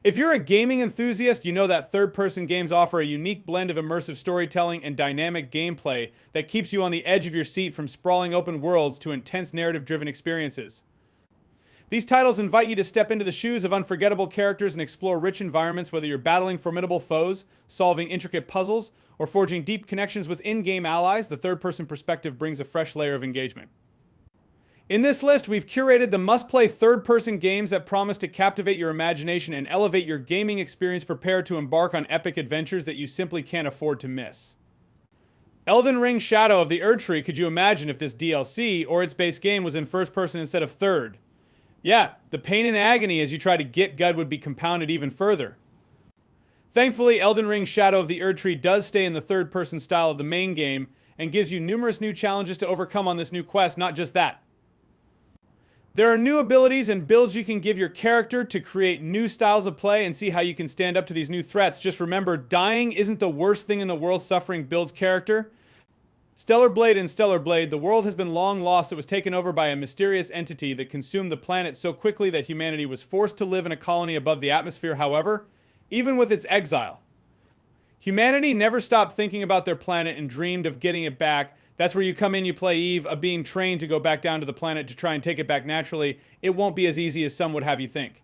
If you're a gaming enthusiast, you know that third-person games offer a unique blend of immersive storytelling and dynamic gameplay that keeps you on the edge of your seat from sprawling open worlds to intense narrative-driven experiences. These titles invite you to step into the shoes of unforgettable characters and explore rich environments, whether you're battling formidable foes, solving intricate puzzles, or forging deep connections with in-game allies. The third-person perspective brings a fresh layer of engagement. In this list, we've curated the must-play third-person games that promise to captivate your imagination and elevate your gaming experience. Prepare to embark on epic adventures that you simply can't afford to miss. Elden Ring Shadow of the Erdtree. Could you imagine if this DLC or its base game was in first person instead of third? Yeah, the pain and agony as you try to get God would be compounded even further. Thankfully, Elden Ring Shadow of the Erdtree does stay in the third-person style of the main game and gives you numerous new challenges to overcome on this new quest. Not just that. There are new abilities and builds you can give your character to create new styles of play and see how you can stand up to these new threats. Just remember, dying isn't the worst thing in the world. Suffering builds character. Stellar Blade and Stellar Blade, the world has been long lost. It was taken over by a mysterious entity that consumed the planet so quickly that humanity was forced to live in a colony above the atmosphere. However, even with its exile, humanity never stopped thinking about their planet and dreamed of getting it back. That's where you come in, you play Eve, being trained to go back down to the planet to try and take it back naturally. It won't be as easy as some would have you think.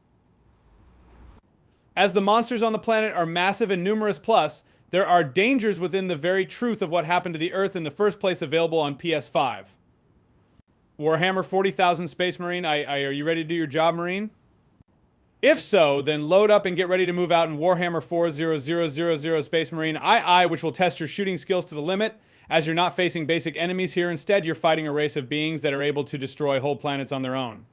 As the monsters on the planet are massive and numerous, plus, there are dangers within the very truth of what happened to the Earth in the first place. Available on PS5. Warhammer 40,000 Space Marine, are you ready to do your job, Marine? If so, then load up and get ready to move out in Warhammer 40,000 Space Marine II, which will test your shooting skills to the limit, as you're not facing basic enemies here. Instead, you're fighting a race of beings that are able to destroy whole planets on their own.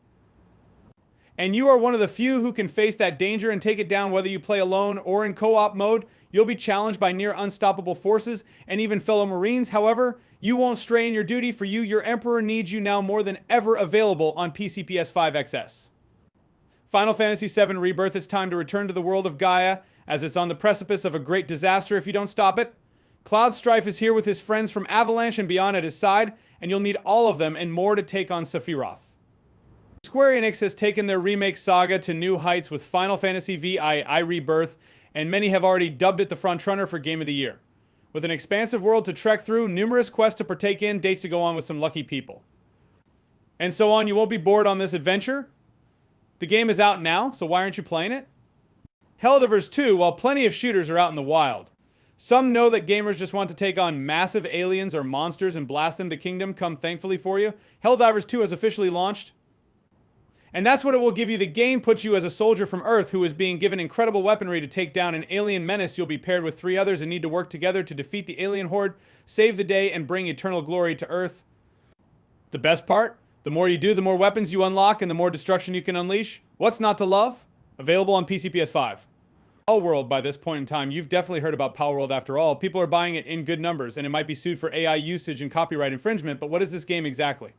And you are one of the few who can face that danger and take it down. Whether you play alone or in co-op mode, you'll be challenged by near unstoppable forces and even fellow Marines. However, you won't stray in your duty. For you, your Emperor needs you now more than ever. Available on PC, PS5, XS. Final Fantasy VII Rebirth. It's time to return to the world of Gaia, as it's on the precipice of a great disaster if you don't stop it. Cloud Strife is here with his friends from Avalanche and beyond at his side, and you'll need all of them and more to take on Sephiroth. Square Enix has taken their remake saga to new heights with Final Fantasy VI Rebirth, and many have already dubbed it the frontrunner for Game of the Year. With an expansive world to trek through, numerous quests to partake in, dates to go on with some lucky people. And so on. You won't be bored on this adventure. The game is out now, so why aren't you playing it? Helldivers 2, while plenty of shooters are out in the wild. Some know that gamers just want to take on massive aliens or monsters and blast them to kingdom come. Thankfully for you, Helldivers 2 has officially launched. And that's what it will give you. The game puts you as a soldier from Earth who is being given incredible weaponry to take down an alien menace. You'll be paired with 3 others and need to work together to defeat the alien horde, save the day, and bring eternal glory to Earth. The best part? The more you do, the more weapons you unlock and the more destruction you can unleash. What's not to love? Available on PC, PS5. Palworld. By this point in time, you've definitely heard about Palworld. After all, people are buying it in good numbers, and it might be sued for AI usage and copyright infringement. But what is this game exactly?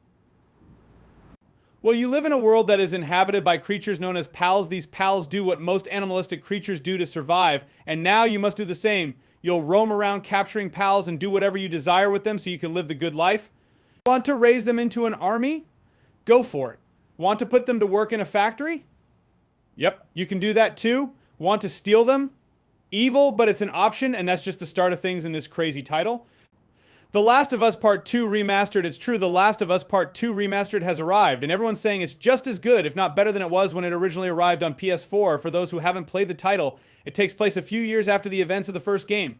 Well, you live in a world that is inhabited by creatures known as pals. These pals do what most animalistic creatures do to survive, and now you must do the same. You'll roam around capturing pals and do whatever you desire with them so you can live the good life. Want to raise them into an army? Go for it. Want to put them to work in a factory? Yep, you can do that too. Want to steal them? Evil, but it's an option, and that's just the start of things in this crazy title. The Last of Us Part 2 Remastered. It's true, The Last of Us Part 2 Remastered has arrived, and everyone's saying it's just as good, if not better than it was when it originally arrived on PS4. For those who haven't played the title, it takes place a few years after the events of the first game.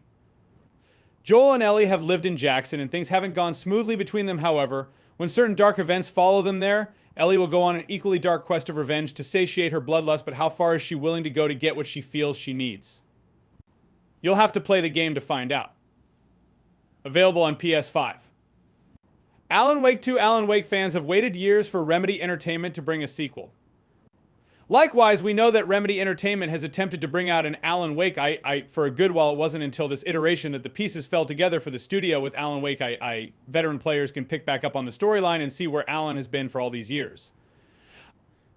Joel and Ellie have lived in Jackson, and things haven't gone smoothly between them. However, when certain dark events follow them there, Ellie will go on an equally dark quest of revenge to satiate her bloodlust, but how far is she willing to go to get what she feels she needs? You'll have to play the game to find out. Available on PS5. Alan Wake 2. Alan Wake fans have waited years for Remedy Entertainment to bring a sequel. Likewise, we know that Remedy Entertainment has attempted to bring out an Alan Wake for a good while. It wasn't until this iteration that the pieces fell together for the studio with Alan Wake. Veteran players can pick back up on the storyline and see where Alan has been for all these years.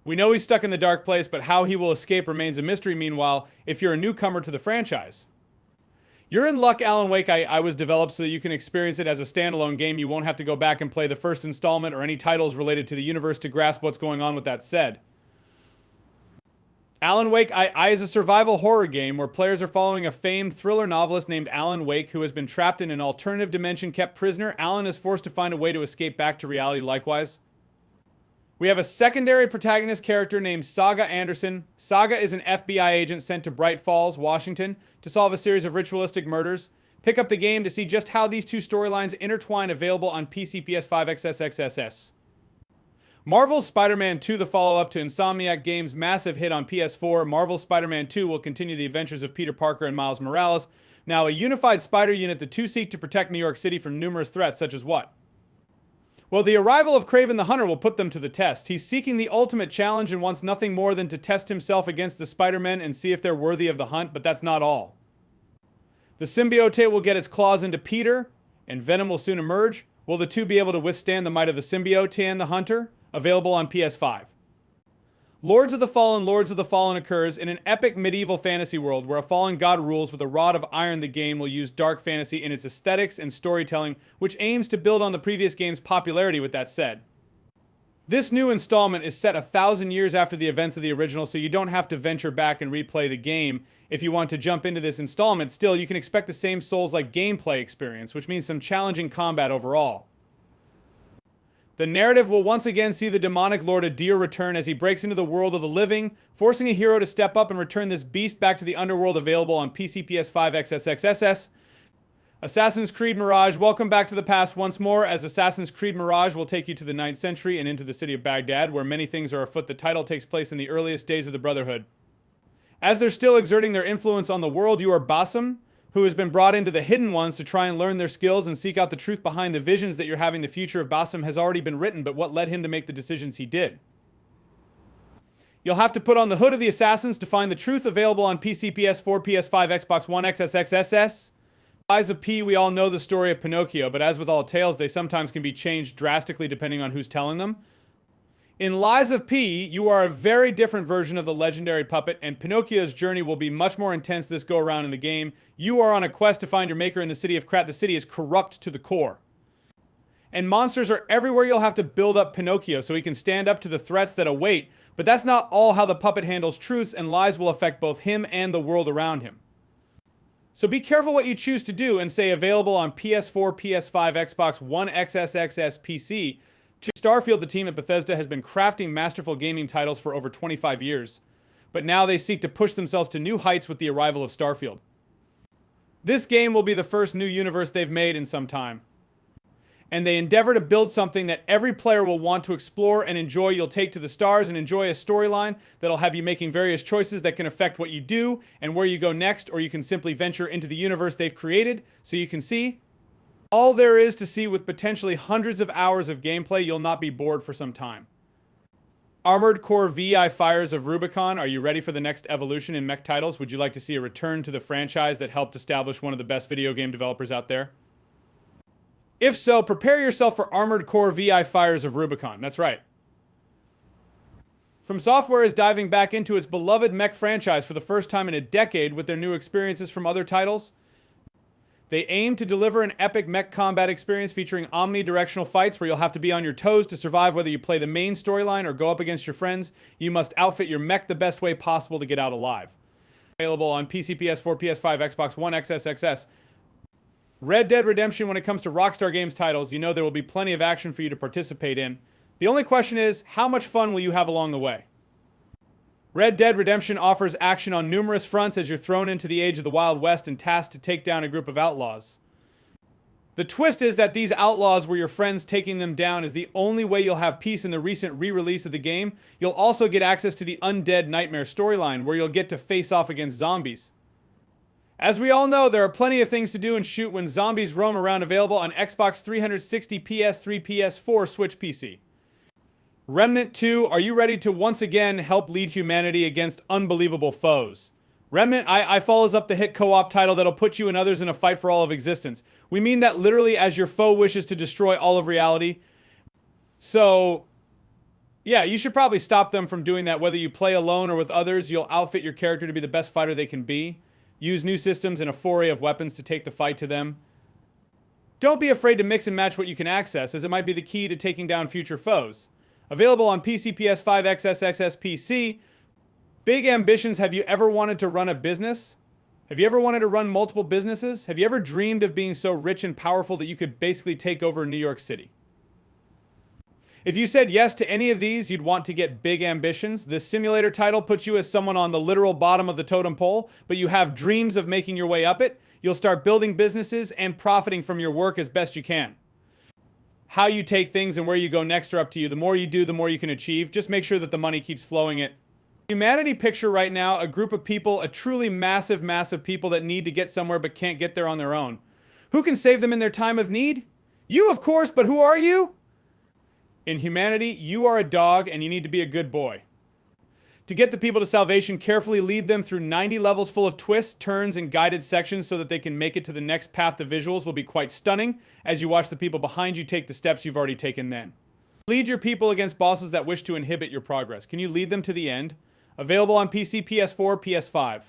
We know he's stuck in the dark place, but how he will escape remains a mystery. Meanwhile, if you're a newcomer to the franchise, you're in luck. Alan Wake I was developed so that you can experience it as a standalone game. You won't have to go back and play the first installment or any titles related to the universe to grasp what's going on. With that said, Alan Wake I is a survival horror game where players are following a famed thriller novelist named Alan Wake who has been trapped in an alternative dimension kept prisoner. Alan is forced to find a way to escape back to reality likewise. We have a secondary protagonist character named Saga Anderson. Saga is an FBI agent sent to Bright Falls, Washington, to solve a series of ritualistic murders. Pick up the game to see just how these two storylines intertwine, available on PC, PS5, XSXSS. Marvel's Spider-Man 2, the follow-up to Insomniac Games' massive hit on PS4, Marvel's Spider-Man 2 will continue the adventures of Peter Parker and Miles Morales. Now, a unified spider unit, the two seek to protect New York City from numerous threats, such as what? Well, the arrival of Kraven the Hunter will put them to the test. He's seeking the ultimate challenge and wants nothing more than to test himself against the Spider-Men and see if they're worthy of the hunt, but that's not all. The symbiote will get its claws into Peter, and Venom will soon emerge. Will the two be able to withstand the might of the symbiote and the Hunter? Available on PS5. Lords of the Fallen occurs in an epic medieval fantasy world where a fallen god rules with a rod of iron. The game will use dark fantasy in its aesthetics and storytelling, which aims to build on the previous game's popularity. With that said, this new installment is set 1,000 years after the events of the original, so you don't have to venture back and replay the game if you want to jump into this installment. Still, you can expect the same Souls-like gameplay experience, which means some challenging combat overall. The narrative will once again see the demonic Lord Adir return as he breaks into the world of the living, forcing a hero to step up and return this beast back to the underworld. Available on PC, PS5, XSXSS. Assassin's Creed Mirage, welcome back to the past once more, as Assassin's Creed Mirage will take you to the 9th century and into the city of Baghdad, where many things are afoot. The title takes place in the earliest days of the Brotherhood. As they're still exerting their influence on the world, you are Basim, who has been brought into the Hidden Ones to try and learn their skills and seek out the truth behind the visions that you're having. The future of Basim has already been written, but what led him to make the decisions he did? You'll have to put on the hood of the assassins to find the truth. Available on PC, PS4, PS5, Xbox One, XSXSS. Lies of P, we all know the story of Pinocchio, but as with all tales, they sometimes can be changed drastically depending on who's telling them. In Lies of P, you are a very different version of the legendary puppet, and Pinocchio's journey will be much more intense this go-around in the game. You are on a quest to find your maker in the city of Krat. The city is corrupt to the core. And monsters are everywhere. You'll have to build up Pinocchio so he can stand up to the threats that await. But that's not all how the puppet handles. Truths and lies will affect both him and the world around him. So be careful what you choose to do, and say available on PS4, PS5, Xbox One, XSXS, PC. Starfield, the team at Bethesda, has been crafting masterful gaming titles for over 25 years. But now they seek to push themselves to new heights with the arrival of Starfield. This game will be the first new universe they've made in some time. And they endeavor to build something that every player will want to explore and enjoy. You'll take to the stars and enjoy a storyline that'll have you making various choices that can affect what you do and where you go next, or you can simply venture into the universe they've created so you can see all there is to see. With potentially hundreds of hours of gameplay, you'll not be bored for some time. Armored Core VI Fires of Rubicon, are you ready for the next evolution in mech titles? Would you like to see a return to the franchise that helped establish one of the best video game developers out there? If so, prepare yourself for Armored Core VI Fires of Rubicon. That's right. From Software is diving back into its beloved mech franchise for the first time in a decade with their new experiences from other titles. They aim to deliver an epic mech combat experience featuring omnidirectional fights where you'll have to be on your toes to survive. Whether you play the main storyline or go up against your friends, you must outfit your mech the best way possible to get out alive. Available on PC, PS4, PS5, Xbox One, XSXS. Red Dead Redemption, when it comes to Rockstar Games titles, you know there will be plenty of action for you to participate in. The only question is, how much fun will you have along the way? Red Dead Redemption offers action on numerous fronts as you're thrown into the age of the Wild West and tasked to take down a group of outlaws. The twist is that these outlaws were your friends. Taking them down is the only way you'll have peace in the recent re-release of the game. You'll also get access to the Undead Nightmare storyline, where you'll get to face off against zombies. As we all know, there are plenty of things to do and shoot when zombies roam around. Available on Xbox 360, PS3, PS4, Switch, PC. Remnant 2, are you ready to once again help lead humanity against unbelievable foes? Remnant I follows up the hit co-op title that'll put you and others in a fight for all of existence. We mean that literally, as your foe wishes to destroy all of reality. So, yeah, you should probably stop them from doing that. Whether you play alone or with others, you'll outfit your character to be the best fighter they can be. Use new systems and a foray of weapons to take the fight to them. Don't be afraid to mix and match what you can access, as it might be the key to taking down future foes. Available on PC, PS5, XSXS, PC. Big ambitions. Have you ever wanted to run a business? Have you ever wanted to run multiple businesses? Have you ever dreamed of being so rich and powerful that you could basically take over New York City? If you said yes to any of these, you'd want to get big ambitions. This simulator title puts you as someone on the literal bottom of the totem pole, but you have dreams of making your way up it. You'll start building businesses and profiting from your work as best you can. How you take things and where you go next are up to you. The more you do, the more you can achieve. Just make sure that the money keeps flowing it. Humanity picture right now a group of people, a truly massive, massive people that need to get somewhere but can't get there on their own. Who can save them in their time of need? You, of course, but who are you? In humanity, you are a dog and you need to be a good boy. To get the people to salvation, carefully lead them through 90 levels full of twists, turns, and guided sections so that they can make it to the next path. The visuals will be quite stunning as you watch the people behind you take the steps you've already taken then. Lead your people against bosses that wish to inhibit your progress. Can you lead them to the end? Available on PC, PS4, PS5.